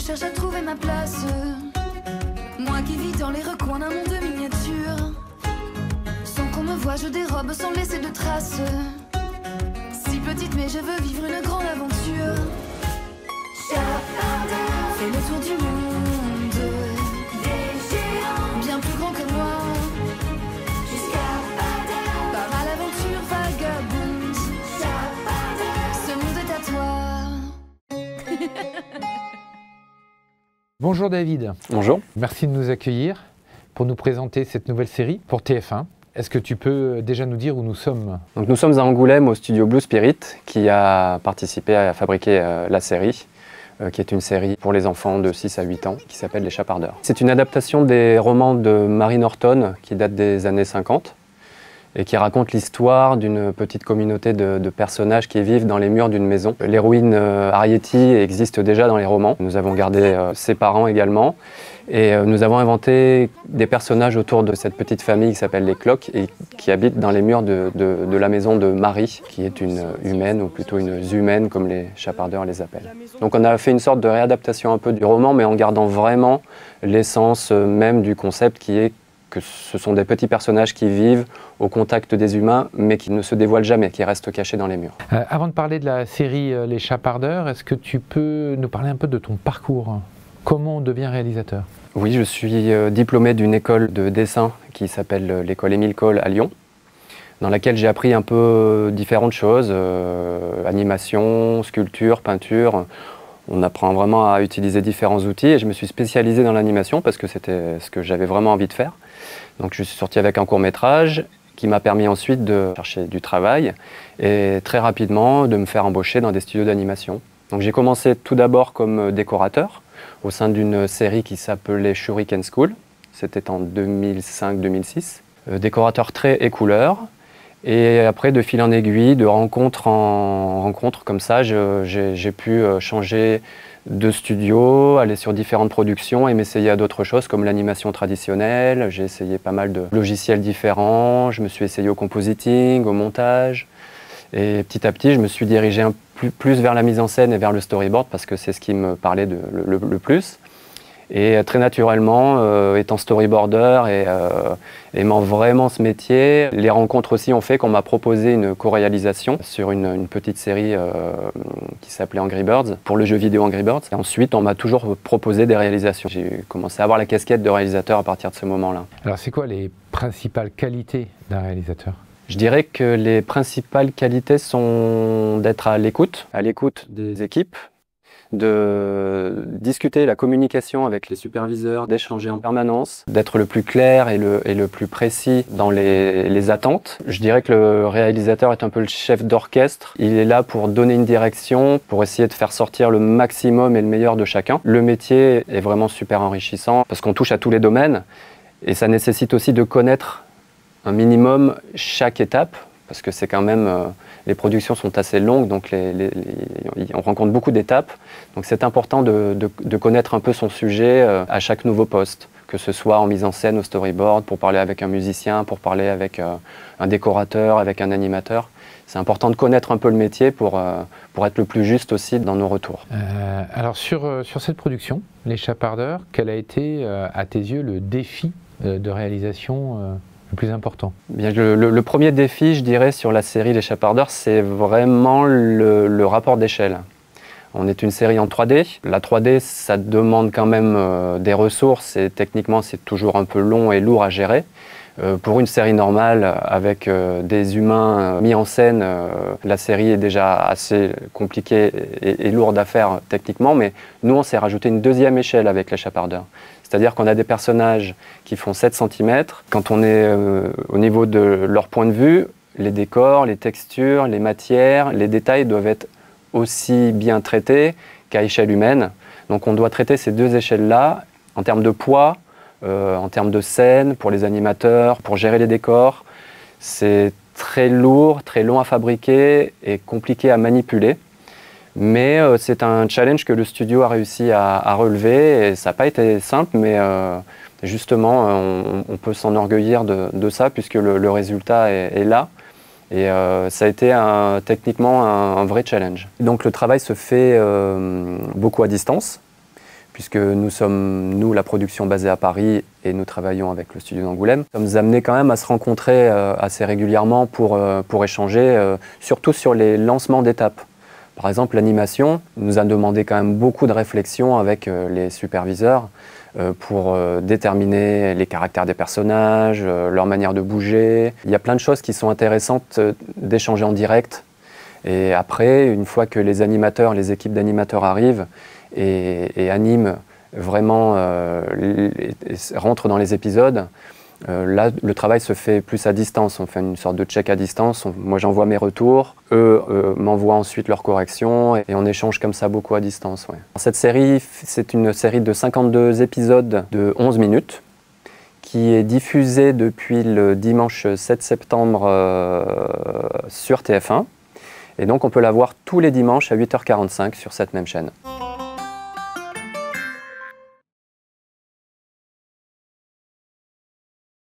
cherche à trouver ma place. Moi qui vis dans les recoins d'un monde de miniature. Sans qu'on me voie, je dérobe sans laisser de traces. Si petite mais je veux vivre une grande aventure. Chapardeur fait le tour du monde. Des géants bien plus grands que moi. Jusqu'à Padar. Par à l'aventure vagabonde. Chapardeur, ce monde est à toi. Bonjour David. Bonjour. Merci de nous accueillir pour nous présenter cette nouvelle série pour TF1. Est-ce que tu peux déjà nous dire où nous sommes? Donc nous sommes à Angoulême au studio Blue Spirit qui a participé à fabriquer la série, qui est une série pour les enfants de 6 à 8 ans qui s'appelle Les Chapardeurs. C'est une adaptation des romans de Mary Norton qui date des années 50 et qui raconte l'histoire d'une petite communauté de personnages qui vivent dans les murs d'une maison. L'héroïne Arietti existe déjà dans les romans. Nous avons gardé ses parents également. Et nous avons inventé des personnages autour de cette petite famille qui s'appelle les Cloques et qui habitent dans les murs de la maison de Marie, qui est une humaine, ou plutôt une humaine comme les chapardeurs les appellent. Donc on a fait une sorte de réadaptation un peu du roman, mais en gardant vraiment l'essence même du concept qui est que ce sont des petits personnages qui vivent au contact des humains, mais qui ne se dévoilent jamais, qui restent cachés dans les murs. Avant de parler de la série Les Chapardeurs, est-ce que tu peux nous parler un peu de ton parcours? Comment on devient réalisateur? Oui, je suis diplômé d'une école de dessin qui s'appelle l'école Émile Cohl à Lyon, dans laquelle j'ai appris un peu différentes choses, animation, sculpture, peinture. On apprend vraiment à utiliser différents outils et je me suis spécialisé dans l'animation parce que c'était ce que j'avais vraiment envie de faire. Donc je suis sorti avec un court-métrage qui m'a permis ensuite de chercher du travail et très rapidement de me faire embaucher dans des studios d'animation. Donc j'ai commencé tout d'abord comme décorateur au sein d'une série qui s'appelait Shuriken School. C'était en 2005-2006. Décorateur trait et couleur. Et après, de fil en aiguille, de rencontre en rencontre comme ça, j'ai pu changer de studio, aller sur différentes productions et m'essayer à d'autres choses comme l'animation traditionnelle. J'ai essayé pas mal de logiciels différents. Je me suis essayé au compositing, au montage. Et petit à petit, je me suis dirigé plus vers la mise en scène et vers le storyboard parce que c'est ce qui me parlait le plus. Et très naturellement, étant storyboarder et aimant vraiment ce métier, les rencontres aussi ont fait qu'on m'a proposé une co-réalisation sur une petite série qui s'appelait Angry Birds, pour le jeu vidéo Angry Birds. Et ensuite, on m'a toujours proposé des réalisations. J'ai commencé à avoir la casquette de réalisateur à partir de ce moment-là. Alors, c'est quoi les principales qualités d'un réalisateur? Je dirais que les principales qualités sont d'être à l'écoute des équipes, de discuter la communication avec les superviseurs, d'échanger en permanence, d'être le plus clair et le plus précis dans les attentes. Je dirais que le réalisateur est un peu le chef d'orchestre. Il est là pour donner une direction, pour essayer de faire sortir le maximum et le meilleur de chacun. Le métier est vraiment super enrichissant parce qu'on touche à tous les domaines et ça nécessite aussi de connaître un minimum chaque étape, parce que c'est quand même, les productions sont assez longues, donc on rencontre beaucoup d'étapes. Donc c'est important de connaître un peu son sujet à chaque nouveau poste, que ce soit en mise en scène, au storyboard, pour parler avec un musicien, pour parler avec un décorateur, avec un animateur. C'est important de connaître un peu le métier pour être le plus juste aussi dans nos retours. Alors sur cette production, Les Chapardeurs, quel a été à tes yeux le défi de réalisation le plus important? Bien, le premier défi, je dirais, sur la série Les Chapardeurs, c'est vraiment le rapport d'échelle. On est une série en 3D. La 3D, ça demande quand même des ressources et techniquement, c'est toujours un peu long et lourd à gérer. Pour une série normale, avec des humains mis en scène, la série est déjà assez compliquée et lourde à faire techniquement, mais nous, on s'est rajouté une deuxième échelle avec Les Chapardeurs. C'est-à-dire qu'on a des personnages qui font 7 cm. Quand on est au niveau de leur point de vue, les décors, les textures, les matières, les détails doivent être aussi bien traités qu'à échelle humaine. Donc on doit traiter ces deux échelles-là en termes de poids, en termes de scène, pour les animateurs, pour gérer les décors. C'est très lourd, très long à fabriquer et compliqué à manipuler. Mais c'est un challenge que le studio a réussi à relever et ça n'a pas été simple, mais justement, on peut s'enorgueillir de ça puisque le résultat est là. Et ça a été techniquement un vrai challenge. Donc le travail se fait beaucoup à distance, puisque nous sommes, nous, la production basée à Paris et nous travaillons avec le studio d'Angoulême. Nous sommes amenés quand même à se rencontrer assez régulièrement pour échanger, surtout sur les lancements d'étapes. Par exemple, l'animation nous a demandé quand même beaucoup de réflexion avec les superviseurs pour déterminer les caractères des personnages, leur manière de bouger. Il y a plein de choses qui sont intéressantes d'échanger en direct. Et après, une fois que les animateurs, les équipes d'animateurs arrivent et animent vraiment, rentrent dans les épisodes, là, le travail se fait plus à distance. On fait une sorte de check à distance. Moi, j'envoie mes retours. Eux m'envoient ensuite leurs corrections. Et on échange comme ça beaucoup à distance. Ouais. Cette série, c'est une série de 52 épisodes de 11 minutes qui est diffusée depuis le dimanche 7 septembre sur TF1. Et donc, on peut la voir tous les dimanches à 8h45 sur cette même chaîne.